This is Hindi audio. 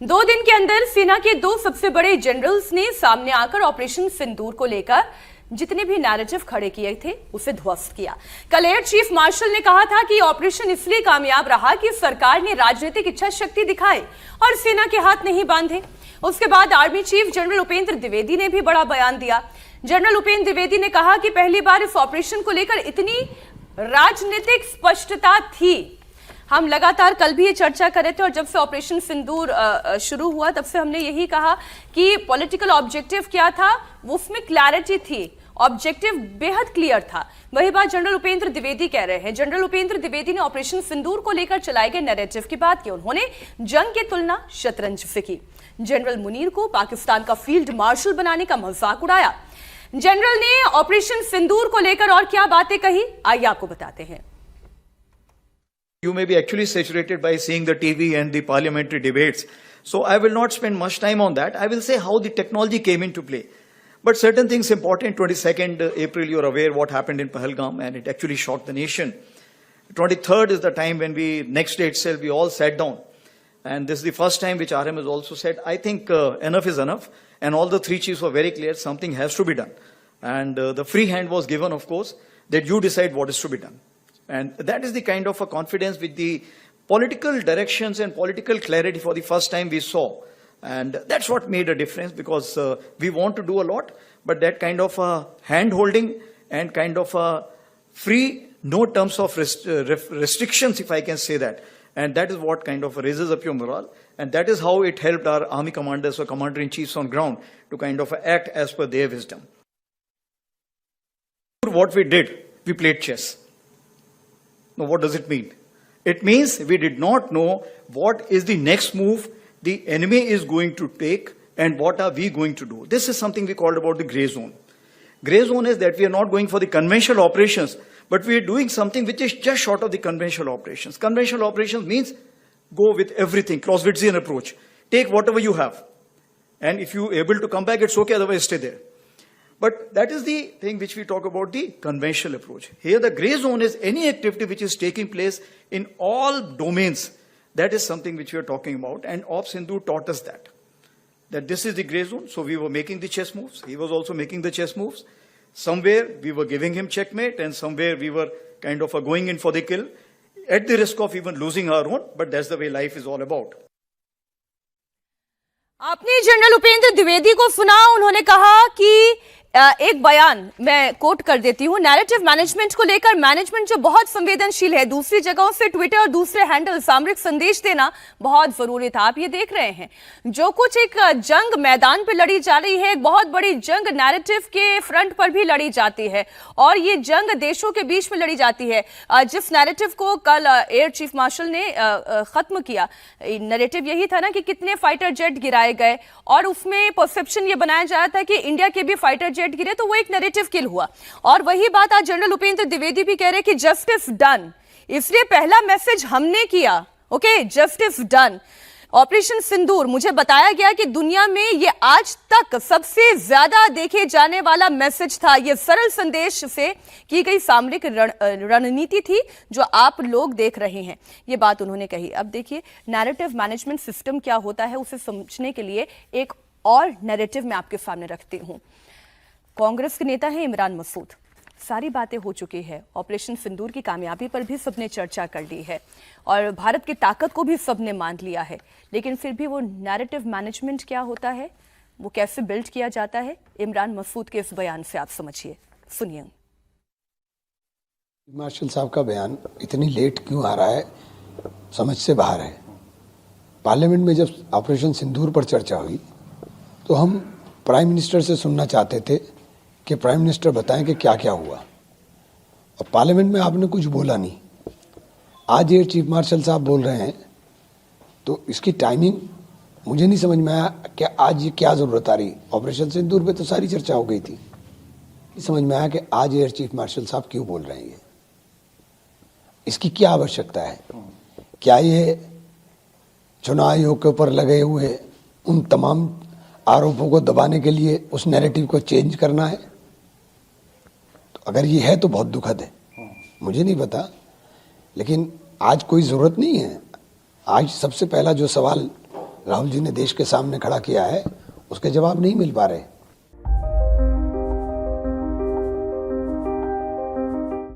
2 दिन के अंदर सेना के 2 सबसे बड़े जनरल्स ने सामने आकर ऑपरेशन सिंदूर को लेकर जितने भी नैरेटिव खड़े किए थे उसे ध्वस्त किया। कल एयर चीफ मार्शल ने कहा था कि ऑपरेशन इसलिए कामयाब रहा कि सरकार ने राजनीतिक इच्छा शक्ति दिखाई और सेना के हाथ नहीं बांधे। उसके बाद army chief general Upendra Dwivedi ने भी बड़ा बयान दिया। जनरल उपेंद्र द्विवेदी ने कहा कि पहली बार इस ऑपरेशन को लेकर इतनी राजनीतिक स्पष्टता थी। हम लगातार कल भी ये चर्चा कर रहे थे और जब से ऑपरेशन सिंदूर शुरू हुआ तब से हमने यही कहा कि पॉलिटिकल ऑब्जेक्टिव क्या था, उसमें क्लैरिटी थी, ऑब्जेक्टिव बेहद क्लियर था। वही बात जनरल उपेंद्र द्विवेदी कह रहे हैं। जनरल उपेंद्र द्विवेदी ने ऑपरेशन सिंदूर को लेकर चलाए गए नैरेटिव की बात की। उन्होंने जंग की तुलना शतरंज से की। जनरल मुनीर को पाकिस्तान का फील्ड मार्शल बनाने का मजाक उड़ाया। जनरल ने ऑपरेशन सिंदूर को लेकर और क्या बातें कही, आइए आपको बताते हैं। You may be actually saturated by seeing the TV and the parliamentary debates. So I will not spend much time on that. I will say how the technology came into play. But certain things important. 22nd April, you're aware what happened in Pahalgam, and it actually shocked the nation. 23rd is the time when next day itself, we all sat down. And this is the first time which RM has also said, I think enough is enough. And all the 3 chiefs were very clear, something has to be done. And the free hand was given, of course, that you decide what is to be done. And that is the kind of a confidence with the political directions and political clarity for the first time we saw. And that's what made a difference, because we want to do a lot, but that kind of hand-holding and kind of free, no terms of restrictions, if I can say that. And that is what kind of raises up your morale. And that is how it helped our army commanders or commander-in-chiefs on ground to kind of act as per their wisdom. What we did, we played chess. Now, what does it mean? It means we did not know what is the next move the enemy is going to take and what are we going to do. This is something we called about the gray zone. Gray zone is that we are not going for the conventional operations, but we are doing something which is just short of the conventional operations. Conventional operations means go with everything, Clausewitzian approach. Take whatever you have. And if you are able to come back, it's okay, otherwise stay there. But that is the thing which we talk about, the conventional approach. Here the gray zone is any activity which is taking place in all domains. That is something which we are talking about, and Op Sindhu taught us that this is the gray zone. So we were making the chess moves. He was also making the chess moves. Somewhere we were giving him checkmate, and somewhere we were kind of going in for the kill, at the risk of even losing our own. But that's the way life is all about. आपने जनरल उपेंद्र द्विवेदी को सुना। उन्होंने कहा कि एक बयान मैं कोट कर देती हूं, नैरेटिव मैनेजमेंट को लेकर मैनेजमेंट जो बहुत संवेदनशील है, दूसरी जगहों से ट्विटर और दूसरे हैंडल सामरिक संदेश देना बहुत जरूरी था। आप ये देख रहे हैं जो कुछ एक जंग मैदान पे लड़ी जा रही है, एक बहुत बड़ी जंग नैरेटिव के फ्रंट पर भी लड़ी जाती है और ये जंग देशों के बीच में लड़ी जाती है। जिस नैरेटिव को कल एयर चीफ मार्शल ने खत्म किया, नैरेटिव यही था ना कि कितने फाइटर जेट गिराए गए और उसमें परसेप्शन ये बनाया जा रहा था कि इंडिया के भी फाइटर जेट गिरे, तो वो एक नैरेटिव किल हुआ। और वही बात आज जनरल उपेंद्र द्विवेदी भी कह रहे कि जस्टिस डन, इसलिए पहला मैसेज हमने किया, ओके, जस्टिस डन। ऑपरेशन सिंदूर, मुझे बताया गया कि दुनिया में ये आज तक सबसे ज्यादा देखे जाने वाला मैसेज था। ये सरल संदेश से की गई सामरिक रणनीति थी जो आप लोग देख रहे हैं, ये बात उन्होंने कही। अब देखिए नैरेटिव मैनेजमेंट सिस्टम क्या होता है, उसे समझने के लिए एक और नैरेटिव मैं आपके सामने रखती हूं। कांग्रेस के नेता हैं इमरान मसूद। सारी बातें हो चुकी है, ऑपरेशन सिंदूर की कामयाबी पर भी सबने चर्चा कर ली है और भारत की ताकत को भी सबने मान लिया है, लेकिन फिर भी वो नैरेटिव मैनेजमेंट क्या होता है, वो कैसे बिल्ड किया जाता है, इमरान मसूद के इस बयान से आप समझिए, सुनिए। मार्शल साहब का बयान इतनी लेट क्यों आ रहा है, समझ से बाहर है। पार्लियामेंट में जब ऑपरेशन सिंदूर पर चर्चा हुई तो हम प्राइम मिनिस्टर से सुनना चाहते थे कि प्राइम मिनिस्टर बताएं कि क्या क्या हुआ, और पार्लियामेंट में आपने कुछ बोला नहीं। आज एयर चीफ मार्शल साहब बोल रहे हैं, तो इसकी टाइमिंग मुझे नहीं समझ में आया कि आज ये क्या ज़रूरत आ रही। ऑपरेशन सिंदूर पे तो सारी चर्चा हो गई थी, समझ में आया कि आज एयर चीफ मार्शल साहब क्यों बोल रहे हैं, इसकी क्या आवश्यकता है। क्या ये चुनाव आयोग के ऊपर लगे हुए उन तमाम आरोपों को दबाने के लिए उस नैरेटिव को चेंज करना है? तो अगर ये है तो बहुत दुखद है, मुझे नहीं पता, लेकिन आज कोई ज़रूरत नहीं है। आज सबसे पहला जो सवाल राहुल जी ने देश के सामने खड़ा किया है उसके जवाब नहीं मिल पा रहे।